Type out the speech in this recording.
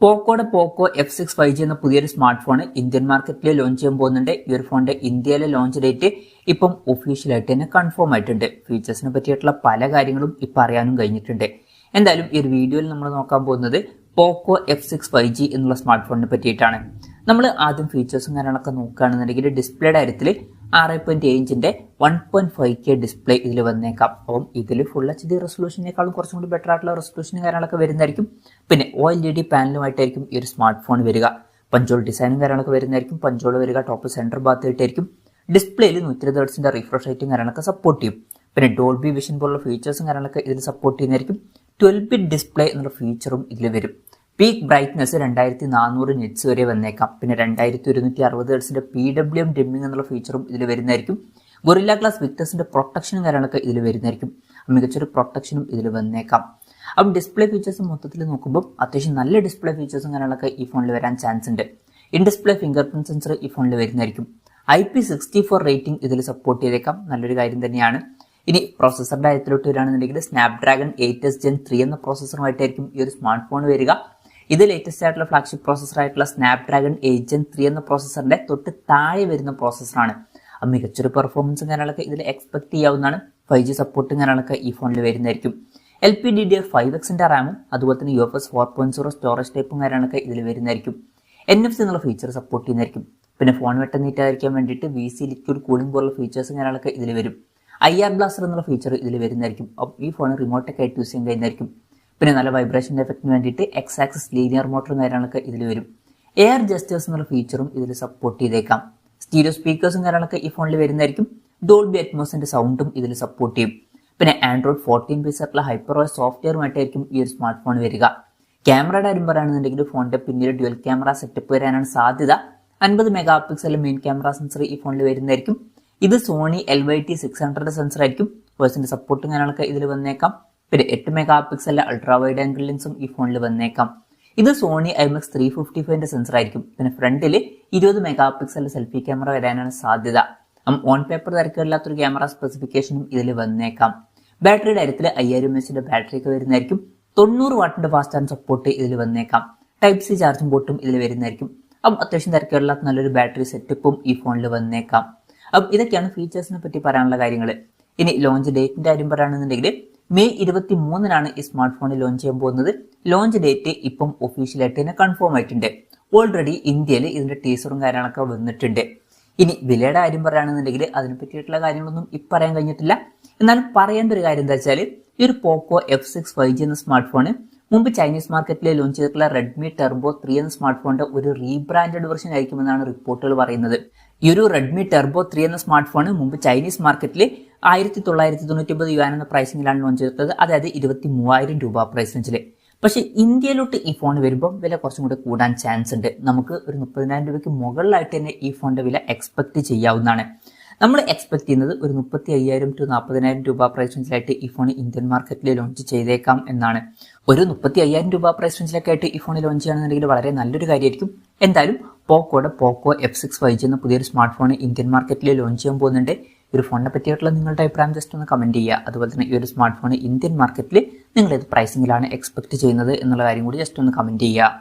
പോക്കോയുടെ പോക്കോ F6 5G എന്ന പുതിയൊരു smart phone Indian മാർക്കറ്റിൽ ലോഞ്ച് ചെയ്യാൻ പോകുന്നുണ്ട്. ഈ ഒരു ഫോണിന്റെ ഇന്ത്യയിലെ ലോഞ്ച് ഡേറ്റ് ഇപ്പം ഒഫീഷ്യലായിട്ട് തന്നെ കൺഫേം ആയിട്ടുണ്ട്. ഫീച്ചേഴ്സിനെ പറ്റിയിട്ടുള്ള പല കാര്യങ്ങളും ഇപ്പം അറിയാനും കഴിഞ്ഞിട്ടുണ്ട്. എന്തായാലും ഈ ഒരു വീഡിയോയിൽ നമ്മൾ നോക്കാൻ പോകുന്നത് പോക്കോ F6 5G എന്നുള്ള സ്മാർട്ട് ഫോണിനെ പറ്റിയിട്ടാണ്. നമ്മൾ ആദ്യം ഫീച്ചേഴ്സും കാര്യങ്ങളൊക്കെ നോക്കുകയാണെന്നുണ്ടെങ്കിൽ ഡിസ്പ്ലേയുടെ കാര്യത്തിൽ 6.7 ഇഞ്ചിന്റെ 1.5K ഡിസ്പ്ലേ ഇതിൽ വന്നേക്കാം. അപ്പം ഇതിൽ ഫുൾ HD റെസൊല്യൂഷനേക്കാളും കുറച്ചും കൂടി ബെറ്റർ ആയിട്ടുള്ള റെസൊല്യൂഷനും കാര്യങ്ങളൊക്കെ വരുന്നതായിരിക്കും. പിന്നെ OLED പാനലുമായിട്ടായിരിക്കും ഈ ഒരു സ്മാർട്ട് ഫോൺ വരിക. പഞ്ചോൾ ഡിസൈനും കാര്യങ്ങളൊക്കെ വരുന്നതായിരിക്കും. പഞ്ചോൾ വരിക ടോപ്പ് സെന്റർ ഭാഗത്തായിട്ടായിരിക്കും. ഡിസ്പ്ലേയിൽ 120 ഹെർട്സിന്റെ റിഫ്രഷ് റേറ്റും കാര്യങ്ങളൊക്കെ സപ്പോർട്ട് ചെയ്യും. പിന്നെ ഡോൾബി വിഷൻ പോലുള്ള ഫീച്ചേഴ്സും കാര്യങ്ങളൊക്കെ ഇതിൽ സപ്പോർട്ട് ചെയ്യുന്നതായിരിക്കും. 12-bit ഡിസ്പ്ലേ എന്നുള്ള ഫീച്ചറും ഇതിൽ വരും. പീക്ക് ബ്രൈറ്റ്നസ് 2400 നിറ്റ്സ് വരെ വന്നേക്കാം. പിന്നെ 2160 ഹെർട്സിന്റെ PWM ഡിമ്മിംഗ് എന്നുള്ള ഫീച്ചറും ഇതിൽ വരുന്നതായിരിക്കും. ഗൊറില്ല ഗ്ലാസ് വിക്ടേഴ്സിന്റെ പ്രൊട്ടക്ഷനും കാര്യങ്ങളൊക്കെ ഇതിൽ വരുന്നതായിരിക്കും. മികച്ചൊരു പ്രൊട്ടക്ഷനും ഇതിൽ വന്നേക്കാം. അപ്പം ഡിസ്പ്ലേ ഫീച്ചേഴ്സ് മൊത്തത്തിൽ നോക്കുമ്പോൾ അത്യാവശ്യം നല്ല ഡിസ്പ്ലേ ഫീച്ചേഴ്സും കാര്യങ്ങളൊക്കെ ഈ ഫോണിൽ വരാൻ ചാൻസ് ഉണ്ട്. In display finger print sensor ഈ ഫോണിൽ വരുന്നതായിരിക്കും. IP64 റേറ്റിംഗ് ഇതിൽ സപ്പോർട്ട് ചെയ്തേക്കാം. നല്ലൊരു കാര്യം തന്നെയാണ്. ഇനി പ്രോസസറിന്റെ കാര്യത്തിലോട്ട് വരികയാണെന്നുണ്ടെങ്കിൽ സ്നാപ്ഡ്രാഗൺ 8s Gen 3 എന്ന പ്രോസസറുമായിട്ടായിരിക്കും ഈ ഒരു സ്മാർട്ട് ഫോൺ വരിക. ഇത് ലേറ്റസ്റ്റ് ആയിട്ടുള്ള ഫ്ലാഗ്ഷിപ്പ് പ്രോസസർ ആയിട്ടുള്ള സ്നാപ്ഡ്രാഗൺ 8 Gen 3 എന്ന പ്രോസസറിന്റെ തൊട്ട് താഴെ വരുന്ന പ്രോസസറാണ്. മികച്ചൊരു പെർഫോമൻസും കാര്യങ്ങളൊക്കെ ഇതിൽ എക്സ്പെക്ട് ചെയ്യാവുന്നതാണ്. 5G സപ്പോർട്ടും കാര്യങ്ങളൊക്കെ ഈ ഫോണിൽ വരുന്നതായിരിക്കും. LPDDR5X റാമും അതുപോലെ തന്നെ UFS 4.0 സ്റ്റോറേജ് ടൈപ്പും കാര്യങ്ങളൊക്കെ ഇതിൽ വരുന്നതായിരിക്കും. NFC എന്നുള്ള ഫീച്ചർ സപ്പോർട്ട് ചെയ്യുന്നതായിരിക്കും. പിന്നെ ഫോൺ വെട്ടം നീറ്റായിരിക്കാൻ വേണ്ടിയിട്ട് VC ലിക്വിഡ് കൂളിംഗ് പോലുള്ള ഫീച്ചേഴ്സും കാര്യങ്ങളൊക്കെ ഇതിൽ വരും. IR ബ്ലാസ്റ്റർ എന്നുള്ള ഫീച്ചർ ഇതിൽ വരുന്നതായിരിക്കും. അപ്പം ഈ ഫോൺ റിമോട്ടൊക്കെ ആയിട്ട് യൂസ് ചെയ്യാൻ കഴിയുന്നതായിരിക്കും. പിന്നെ നല്ല വൈബ്രേഷൻ എഫക്റ്റിന് വേണ്ടിയിട്ട് X ആക്സിസ് ലീനിയർ മോട്ടറും കാര്യങ്ങളൊക്കെ ഇതിൽ വരും. എയർ ജസ്റ്റേഴ്സ് എന്നുള്ള ഫീച്ചറും ഇതിൽ സപ്പോർട്ട് ചെയ്തേക്കാം. സ്റ്റീരിയോ സ്പീക്കേഴ്സും കാര്യങ്ങളൊക്കെ ഈ ഫോണിൽ വരുന്നതായിരിക്കും. ഡോൾബി അറ്റ്മോസിന്റെ സൗണ്ടും ഇതിൽ സപ്പോർട്ട് ചെയ്യും. പിന്നെ Android 14 ബേസ് ആയിട്ടുള്ള HyperOS സോഫ്റ്റ്വെയറുമായിട്ടായിരിക്കും ഈ ഒരു സ്മാർട്ട് ഫോൺ വരിക. ക്യാമറയുടെ കാര്യം പറയുകയാണെന്നുണ്ടെങ്കിൽ ഫോണിന്റെ പിന്നിൽ ഡ്യുവൽ ക്യാമറ സെറ്റപ്പ് വരാനാണ് സാധ്യത. 50 mega pixel main camera sensor ഈ ഫോണിൽ വരുന്നതായിരിക്കും. ഇത് സോണി LYT600 സെൻസർ ആയിരിക്കും. വോയിസിന്റെ സപ്പോർട്ടും കാര്യങ്ങളൊക്കെ ഇതിൽ വന്നേക്കാം. പിന്നെ 8 മെഗാ പിക്സലിലെ അൾട്രാ വൈഡ് ആംഗിൾ ലെൻസും ഈ ഫോണിൽ വന്നേക്കാം. ഇത് സോണി IMX355 സെൻസർ ആയിരിക്കും. പിന്നെ ഫ്രണ്ടിൽ 20 മെഗാ പിക്സലിലെ സെൽഫി ക്യാമറ വരാനാണ് സാധ്യത. ഓൺ പേപ്പർ തിരക്കില്ലാത്തൊരു ക്യാമറ സ്പെസിഫിക്കേഷനും ഇതിൽ വന്നേക്കാം. ബാറ്ററിയുടെ കാര്യത്തിൽ 5000 mAh ബാറ്ററി ഒക്കെ വരുന്നതായിരിക്കും. 90 വാട്ടിന്റെ ഫാസ്റ്റ് ചാർജ് സപ്പോർട്ട് ഇതിൽ വന്നേക്കാം. Type-C ചാർജിംഗ് പോർട്ടും ഇതിൽ വരുന്നതായിരിക്കും. അപ്പം അത്യാവശ്യം തിരക്കില്ലാത്ത നല്ലൊരു ബാറ്ററി സെറ്റപ്പും ഈ ഫോണിൽ വന്നേക്കാം. അപ്പം ഇതൊക്കെയാണ് ഫീച്ചേഴ്സിനെ പറ്റി പറയാനുള്ള കാര്യങ്ങൾ. ഇനി ലോഞ്ച് ഡേറ്റിന്റെ കാര്യം പറയുകയാണെന്നുണ്ടെങ്കിൽ May 23 ഈ സ്മാർട്ട് ഫോൺ ലോഞ്ച് ചെയ്യാൻ പോകുന്നത്. ലോഞ്ച് ഡേറ്റ് ഇപ്പം ഒഫീഷ്യലായിട്ട് തന്നെ കൺഫേം ആയിട്ടുണ്ട്. ഓൾറെഡി ഇന്ത്യയിൽ ഇതിന്റെ ടീസറും കാര്യങ്ങളൊക്കെ വന്നിട്ടുണ്ട്. ഇനി വിലയുടെ കാര്യം പറയുകയാണെന്നുണ്ടെങ്കിൽ അതിനെ പറ്റിയിട്ടുള്ള കാര്യങ്ങളൊന്നും ഇപ്പം പറയാൻ കഴിഞ്ഞിട്ടില്ല. എന്നാലും പറയേണ്ട ഒരു കാര്യം എന്താ വെച്ചാൽ ഈ ഒരു പോക്കോ F6 5G എന്ന സ്മാർട്ട് ഫോൺ മുമ്പ് ചൈനീസ് മാർക്കറ്റിൽ ലോഞ്ച് ചെയ്തിട്ടുള്ള Redmi Turbo 3 എന്ന സ്മാർട്ട് ഫോണിന്റെ ഒരു റീബ്രാൻഡഡ് വെർഷൻ ആയിരിക്കുമെന്നാണ് റിപ്പോർട്ടുകൾ പറയുന്നത്. ഈ ഒരു Redmi Turbo 3 എന്ന സ്മാർട്ട് ഫോൺ മുമ്പ് ചൈനീസ് മാർക്കറ്റിൽ 1999 യുവാൻ എന്ന പ്രൈസിംഗിലാണ് ലോഞ്ച് ചെയ്തിട്ടുള്ളത്. അതായത് 23,000 രൂപ പ്രൈസ് റേഞ്ചിൽ. പക്ഷെ ഇന്ത്യയിലോട്ട് ഈ ഫോൺ വരുമ്പോൾ വില കുറച്ചും കൂടി കൂടാൻ ചാൻസ് ഉണ്ട്. നമുക്ക് ഒരു 30,000 രൂപയ്ക്ക് മുകളിലായിട്ട് തന്നെ ഈ ഫോണിന്റെ വില എക്സ്പെക്ട് ചെയ്യാവുന്നതാണ്. നമ്മൾ എക്സ്പെക്ട് ചെയ്യുന്നത് ഒരു 35,000 to 40,000 രൂപ പ്രൈസ് റേഞ്ചിലായിട്ട് ഈ ഫോൺ ഇന്ത്യൻ മാർക്കറ്റിൽ ലോഞ്ച് ചെയ്തേക്കാം എന്നാണ്. ഒരു 35,000 രൂപ പ്രൈസ് റേഞ്ചിലൊക്കെ ആയിട്ട് ഈ ഫോൺ ലോഞ്ച് ചെയ്യുകയാണെന്നുണ്ടെങ്കിൽ വളരെ നല്ലൊരു കാര്യമായിരിക്കും. എന്തായാലും പോക്കോയുടെ പോക്കോ F6 5G എന്ന പുതിയൊരു സ്മാർട്ട് ഫോൺ ഇന്ത്യൻ മാർക്കറ്റിൽ ലോഞ്ച് ചെയ്യാൻ പോകുന്നുണ്ട്. ഈ ഒരു ഫോണിനെ പറ്റിയിട്ടുള്ള നിങ്ങളുടെ അഭിപ്രായം ജസ്റ്റ് ഒന്ന് കമന്റ് ചെയ്യുക. അതുപോലെ തന്നെ ഈ ഒരു സ്മാർട്ട് ഫോൺ ഇന്ത്യൻ മാർക്കറ്റിൽ നിങ്ങൾ ഏത് പ്രൈസിംഗിലാണ് എക്സ്പെക്ട് ചെയ്യുന്നത് എന്നുള്ള കാര്യം കൂടി ജസ്റ്റ് ഒന്ന് കമന്റ് ചെയ്യുക.